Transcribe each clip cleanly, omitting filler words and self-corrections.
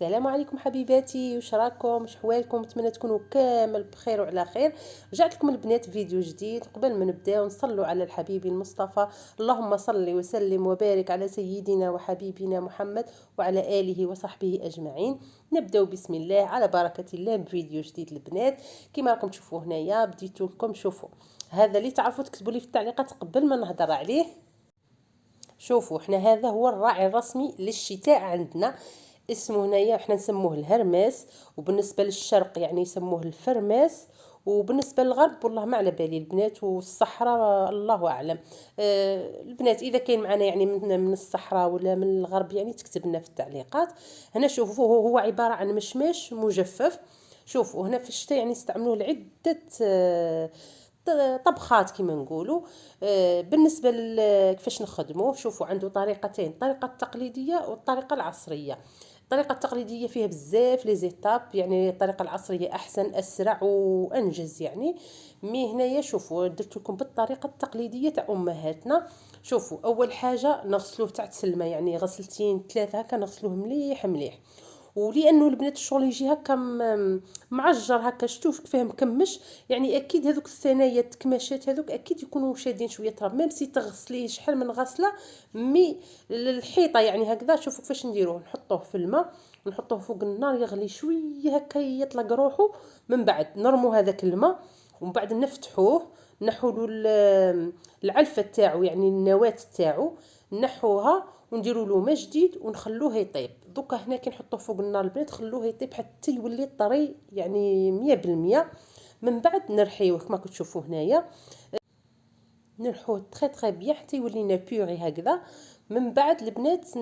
السلام عليكم حبيباتي، وش راكم؟ وش حوالكم؟ نتمنى تكونوا كامل بخير وعلى خير. رجعت لكم البنات فيديو جديد. قبل ما نبداو نصلوا على الحبيب المصطفى، اللهم صل وسلم وبارك على سيدنا وحبيبنا محمد وعلى اله وصحبه اجمعين. نبداو بسم الله على بركه الله بفيديو جديد البنات. كما راكم تشوفوا هنايا بديتو لكم. شوفوا هذا اللي تعرفوا تكتبوا لي في التعليقات قبل ما نهضر عليه. شوفوا احنا هذا هو الراعي الرسمي للشتاء عندنا، اسمه هنايا احنا نسموه الهرمس، وبالنسبه للشرق يعني يسموه الفرماس، وبالنسبه للغرب والله ما على بالي البنات، والصحراء الله اعلم. البنات اذا كاين معنا يعني من الصحراء ولا من الغرب يعني تكتب لنا في التعليقات. هنا شوفوا هو عباره عن مشماش مجفف. شوفوا هنا في الشتاء يعني يستعملوه لعده طبخات كما نقولوا. بالنسبه كيفاش نخدموه، شوفوا عنده طريقتين، الطريقه التقليديه والطريقه العصريه. الطريقه التقليديه فيها بزاف لي زيتاب، يعني الطريقه العصريه احسن اسرع وانجز يعني. مي هنايا شوفوا درت لكم بالطريقه التقليديه تاع امهاتنا. شوفوا اول حاجه نغسلوه تاع تسلمه، يعني غسلتين ثلاثه هكا نغسلوه مليح مليح. ولانه البنات الشغل يجي هكا معجر هكا، شفتوه كيفاه مكمش، يعني اكيد هذوك الثنايا التكماشات هذوك اكيد يكونوا شادين شويه تراب، ميم سي تغسليه شحال من غسله. مي الحيطه يعني هكذا. شوفوا كيفاش نديروه، نحطوه في الماء ونحطوه فوق النار يغلي شويه هكا يطلق روحه، من بعد نرمو هذاك الماء ومن بعد نفتحوه، نحولوا العلفه تاعو يعني النواه تاعو نحوها ونديروا له ماء جديد ونخلوه يطيب. دوكا هنا كي نحطوه فوق النار البنات خلوه يطيب حتى يولي طري يعني 100%. من بعد نرحيوه كما كتشوفوا هنايا، نرحوه تري بيان حتى يولي لنا بيوري هكذا. من بعد البنات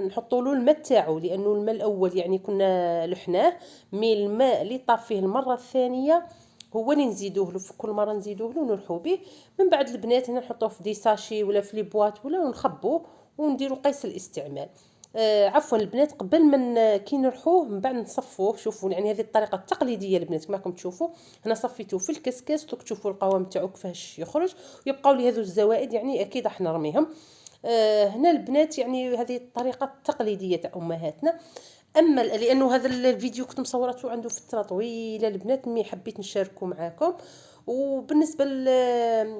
نحطوا له الماء تاعو، لانه الماء الاول يعني كنا لحناه، مي الماء اللي طاب فيه المره الثانيه هو اللي نزيدوه له، في كل مره نزيدوه له ونرحو به. من بعد البنات هنا نحطوه في دي ساشي ولا في لي بواط ولا ونخبوه ونديروا قيس الاستعمال. عفوا البنات قبل ما كي نرحوه من بعد نصفوه. شوفوا يعني هذه الطريقه التقليديه البنات كما راكم تشوفوا. هنا صفيتوه في الكسكاس دوك تشوفوا القوام تاعو كيفاش يخرج، ويبقاو لي هذو الزوائد يعني اكيد راح نرميهم. هنا البنات يعني هذه الطريقه التقليديه تاع امهاتنا. اما لانه هذا الفيديو كنت مصورته عنده فتره طويله البنات، مي حبيت نشاركه معاكم. وبالنسبه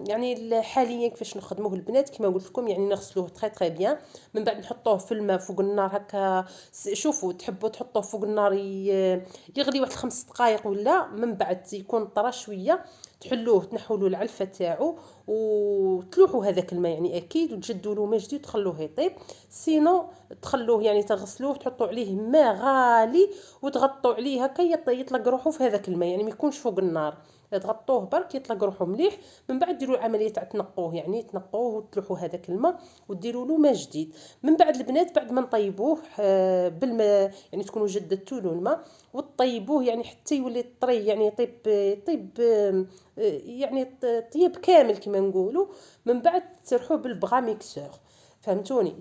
يعني حاليا كيفاش نخدموه البنات كما قلت لكم، يعني نغسلوه تري بيان، من بعد نحطوه في الماء فوق النار هكا. شوفوا تحبوا تحطوه فوق النار يغلي واحد 5 دقائق ولا، من بعد يكون طرى شويه تحلوه تنحوا له العلفه تاعو وتلوحوا هذاك الماء يعني اكيد، وتجدوا له ماء جديد تخلوه يطيب. سينو تخلوه يعني تغسلوه تحطوا عليه ماء غالي وتغطوا عليه هكا يطلق روحه في هذاك الماء، يعني ما يكونش فوق النار، تغطوه برك يطلق روحه مليح. من بعد ديروا العمليه تاع تنقوه، يعني تنقوه وتلوحوا هذاك الماء وديروا له ماء جديد. من بعد البنات بعد ما نطيبوه بالماء يعني تكونوا جددتوا له الماء وتطيبوه يعني حتى يولي طري، يعني يطيب يعني طيب كامل كما نقولوا. من بعد ترحوه بالبغا ميكسور، فهمتوني؟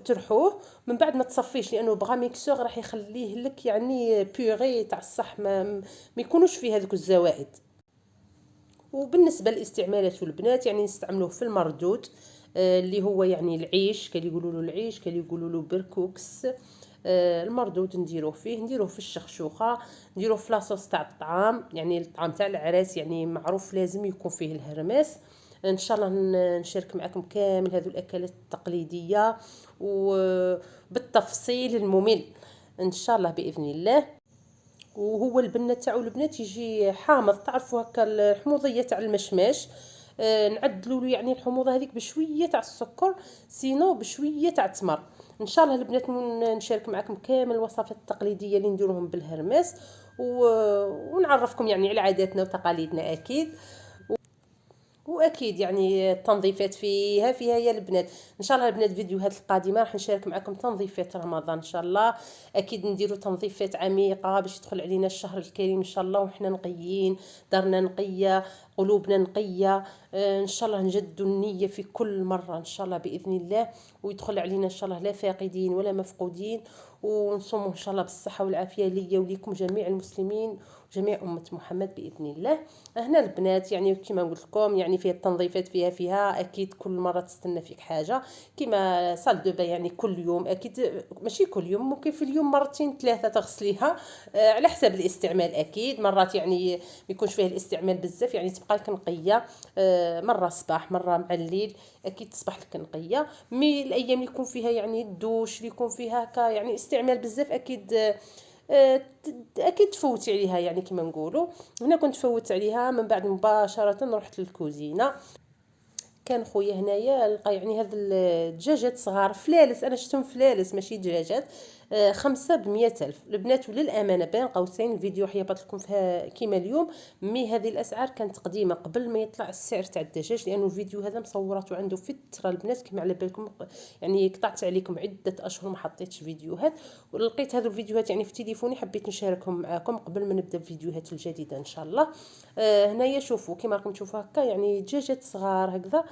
ترحوه من بعد ما تصفيش، لانه بغا ميكسور راح يخليه لك يعني بيوري تاع الصح، ما يكونوش فيه هذوك الزوائد. وبالنسبه للاستعمالات البنات يعني نستعملوه في المردود، اللي هو يعني العيش كي يقولوا له العيش، كي يقولوا له بركوكس. المردود نديروه فيه، نديروه في الشخشوخه، نديروه في لاصوص تاع الطعام، يعني الطعام تاع العراس يعني معروف لازم يكون فيه الهرمس. ان شاء الله نشارك معكم كامل هذو الاكلات التقليديه وبالتفصيل الممل ان شاء الله باذن الله. وهو البنه تاعو البنات يجي حامض، تعرفوا هكا الحموضيه تاع المشماش. نعدلوا له يعني الحموضه هذيك بشويه تاع السكر، سينو بشويه تاع التمر. ان شاء الله البنات نشارك معكم كامل الوصفات التقليديه اللي نديروهم بالهرمس ونعرفكم يعني على عاداتنا وتقاليدنا اكيد. واكيد يعني التنظيفات فيها يا البنات. ان شاء الله البنات فيديوهات القادمه راح نشارك معكم تنظيفات رمضان ان شاء الله. اكيد نديروا تنظيفات عميقه باش يدخل علينا الشهر الكريم ان شاء الله وحنا نقيين، دارنا نقيه، قلوبنا نقيه. ان شاء الله نجدوا النيه في كل مره ان شاء الله باذن الله، ويدخل علينا ان شاء الله لا فاقدين ولا مفقودين، ونصوموا ان شاء الله بالصحه والعافيه ليا وليكم جميع المسلمين وجميع امه محمد باذن الله. هنا البنات يعني كما قلت لكم يعني فيها التنظيفات، فيها اكيد كل مره تستنى فيك حاجه، كما صال دو با يعني كل يوم اكيد، ماشي كل يوم، ممكن في اليوم مرتين ثلاثه تغسليها على حسب الاستعمال. اكيد مرات يعني ما يكونش فيها الاستعمال بزاف يعني تبقى لك نقيه، مره صباح مره مع الليل اكيد تصبح لك نقيه. مي الايام اللي يكون فيها يعني الدوش اللي يكون فيها هكا يعني استعمال بزاف اكيد اكيد تفوتي عليها يعني كما نقولوا. هنا كنت فوت عليها، من بعد مباشره رحت للكوزينه. كان خويا هنايا لقى يعني هاد الدجاجات صغار فلالس، انا شفتهم فلالس ماشي دجاجات، 5 ب100 ألف البنات. وللامانه بين قوسين الفيديو حيبط لكم فيها كيما اليوم، مي هذه الاسعار كانت قديمه قبل ما يطلع السعر تاع الدجاج، لانه الفيديو هذا مصورته عنده في الترا البنات كما على بالكم، يعني قطعت عليكم عده اشهر ما حطيتش فيديوهات، ولقيت هذو الفيديوهات يعني في تليفوني حبيت نشاركهم معكم قبل ما نبدا الفيديوهات الجديده ان شاء الله. هنايا شوفوا كما راكم تشوفوا هكا يعني دجاجات صغار هكذا،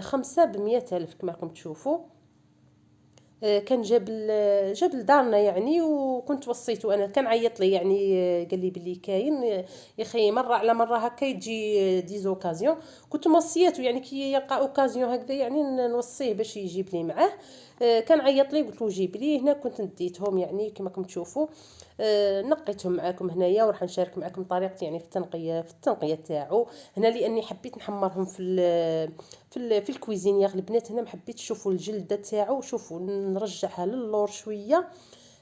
5 ب100 ألف كما راكم تشوفوا. كان جاب لدارنا يعني، وكنت وصيته انا، كان عيط لي يعني قال لي بلي كاين يا خي مره على مره هكا يجي ديزوكازيون، كنت موصيته يعني كي يلقى اوكازيون هكذا يعني نوصيه باش يجيب لي معاه. كان عيط لي قلت له جيب لي، هنا كنت نديتهم يعني كما راكم تشوفوا. نقيتهم معاكم هنايا، وراح نشارك معكم طريقتي يعني في التنقيه تاعو هنا، لاني حبيت نحمرهم في الكويزين يا البنات. هنا ما حبيتش تشوفوا الجلده تاعو، شوفوا نرجعها للور شويه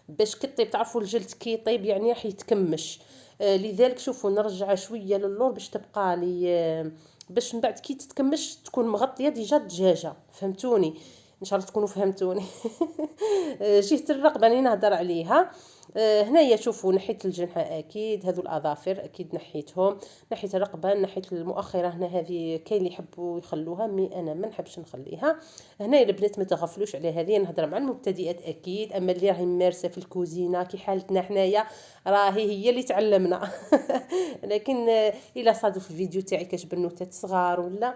باش كي طيب تعرفوا الجلد كي طيب يعني راح يتكمش، لذلك شوفوا نرجعها شويه للور باش تبقى لي باش من بعد كي تتكمش تكون مغطيه ديجا الدجاجه، فهمتوني؟ ان شاء الله تكونوا فهمتوني. جهه الرقبه راني نهضر عليها. هنايا شوفوا نحيت الجنحه اكيد، هذو الاظافر اكيد نحيتهم، نحيت الرقبه، نحيت المؤخره هنا هذه كاين اللي يحبوا يخلوها مي انا ما نحبش نخليها. هنايا البنات ما تغفلوش على هذه، نهضر مع المبتدئات اكيد، اما اللي راهي ممارسه في الكوزينه كي حالتنا حنايا راهي هي اللي تعلمنا. لكن الا صادف الفيديو تاعي كاش بنوتات صغار ولا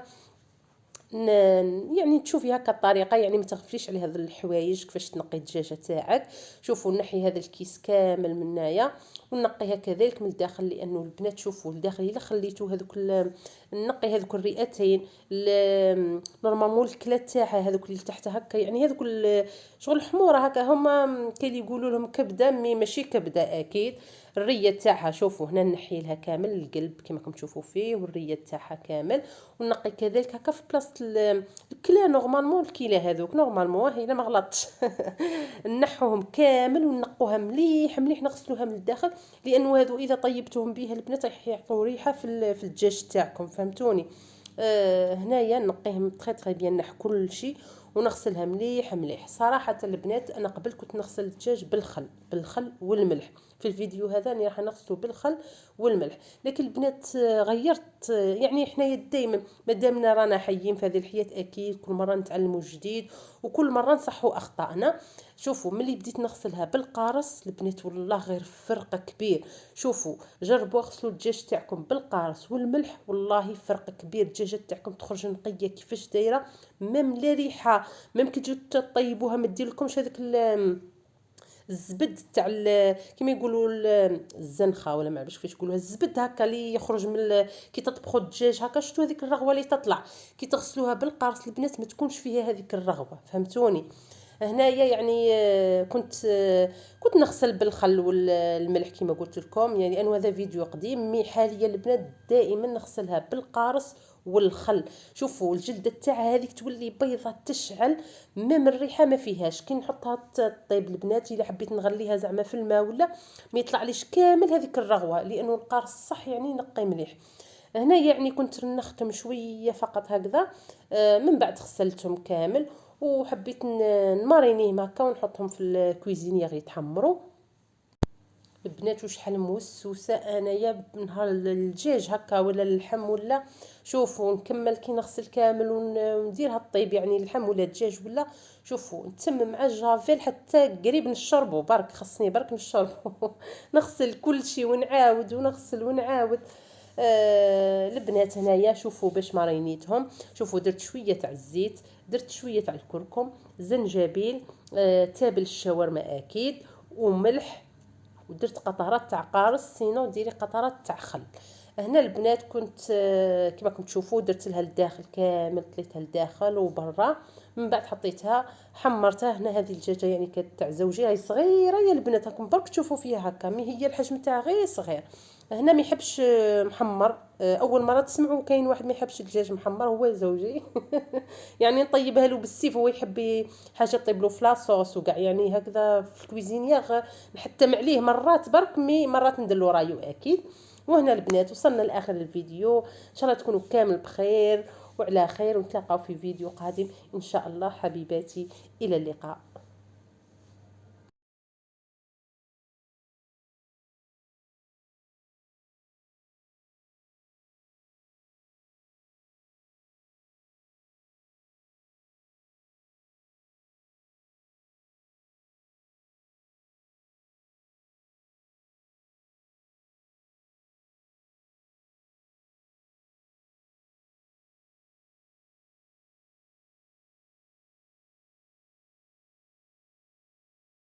يعني تشوفي هكا الطريقه، يعني ما تغفليش على هذه الحوايج كيفاش تنقي الدجاجه تاعك. شوفوا نحي هذا الكيس كامل من هنايا ونقيها كذلك من الداخل، لانه البنات شوفوا الداخل الا خليتو هذوك نقي هذوك الرئتين نورمالمون الكلات تاعها هذوك اللي تحت هكا يعني هذوك شغل الحموره هكا هما كاين اللي يقولوا لهم كبده مي ماشي كبده اكيد. الريه تاعها شوفوا هنا نحي لها كامل القلب كما راكم تشوفوا فيه، والريه تاعها كامل، ونقي كذلك هكا في بلاصه الكلا نورمالمون الكيله هذوك نورمالمون الا ما غلطتش. نحوهم كامل ونقوها مليح مليح، نغسلوها من الداخل، لانه هذو اذا طيبتوهم بها البنات راح يعطوا ريحه في الدجاج تاعكم، فهمتوني؟ هنايا نقيهم تري بيان، نح كل شيء ونغسلها مليح مليح. صراحه البنات انا قبل كنت نغسل الدجاج بالخل والملح، في الفيديو هذا راني راح نغسله بالخل والملح، لكن البنات غيرت يعني حنايا دائما مادامنا رانا حيين في هذه الحياه اكيد كل مره نتعلموا جديد وكل مره نصحوا اخطائنا. شوفوا ملي بديت نغسلها بالقارص البنات والله غير فرق كبير. شوفوا جربوا اغسلوا الدجاج تاعكم بالقارص والملح، والله فرق كبير، الدجاجه تاعكم تخرج نقيه كيفاش دايره، ميم لا ريحه، ميم كي تجيو تطيبوها ما ديرلكمش هذاك الزبد تاع كيما يقولوا الزنخه ولا ما عرفتش كيفاش يقولوها، الزبد هكا اللي يخرج من كي تطبخوا الدجاج هكا، شفتوا هذيك الرغوه اللي تطلع كي تغسلوها بالقارص البنات ما تكونش فيها هذيك الرغوه، فهمتوني؟ هنايا يعني كنت نغسل بالخل والملح كما قلت لكم، يعني لانه هذا فيديو قديم، مي حاليا البنات دائما نغسلها بالقارص والخل. شوفوا الجلده تاعها هذيك تولي بيضه تشعل، ميم الريحه ما فيهاش، كي نحطها طيب البنات الا حبيت نغليها زعما في الماء ولا ما يطلعليش كامل هذيك الرغوه، لانه القارص صح يعني نقي مليح. هنا يعني كنت نختم شويه فقط هكذا، من بعد غسلتهم كامل وحبيت نمارينيهم هكا ونحطهم في الكويزينيير يتحمروا. البنات وشحال موسوسه انايا نهار الدجاج هكا ولا اللحم ولا، شوفوا نكمل كي نغسل كامل ونديرها الطيب يعني اللحم ولا الدجاج ولا، شوفوا نتم مع الجافيل حتى قريب نشربه، برك خصني برك نشربه. نغسل كل شيء ونعاود ونغسل ونعاود. البنات هنايا شوفوا باش مرينيتهم. شوفوا درت شويه تاع الزيت، درت شويه تاع الكركم، زنجبيل، تابل الشاورما اكيد، وملح، ودرت قطرات تاع قارص، سينو ديري قطرات تاع خل. هنا البنات كنت كما راكم تشوفوا درت لها الداخل كامل، طليتها الداخل وبرا، من بعد حطيتها حمرتها. هنا هذه الدجاجه يعني كانت تاع زوجي، راهي صغيره يا البنات، راكم برك تشوفوا فيها هكا، مي هي الحجم تاعها غير صغير. هنا ما يحبش محمر، اول مره تسمعوا كاين واحد ما يحبش الدجاج محمر، هو زوجي يعني نطيبها له بالسيف، هو يحب حاجه طيب له في لاصوص وكاع، يعني هكذا في الكويزينيير نحتم عليه مرات برك، مي مرات ندير له رايو اكيد. وهنا البنات وصلنا لاخر الفيديو، ان شاء الله تكونوا كامل بخير وعلى خير، ونتلاقاو في فيديو قادم ان شاء الله حبيباتي، الى اللقاء.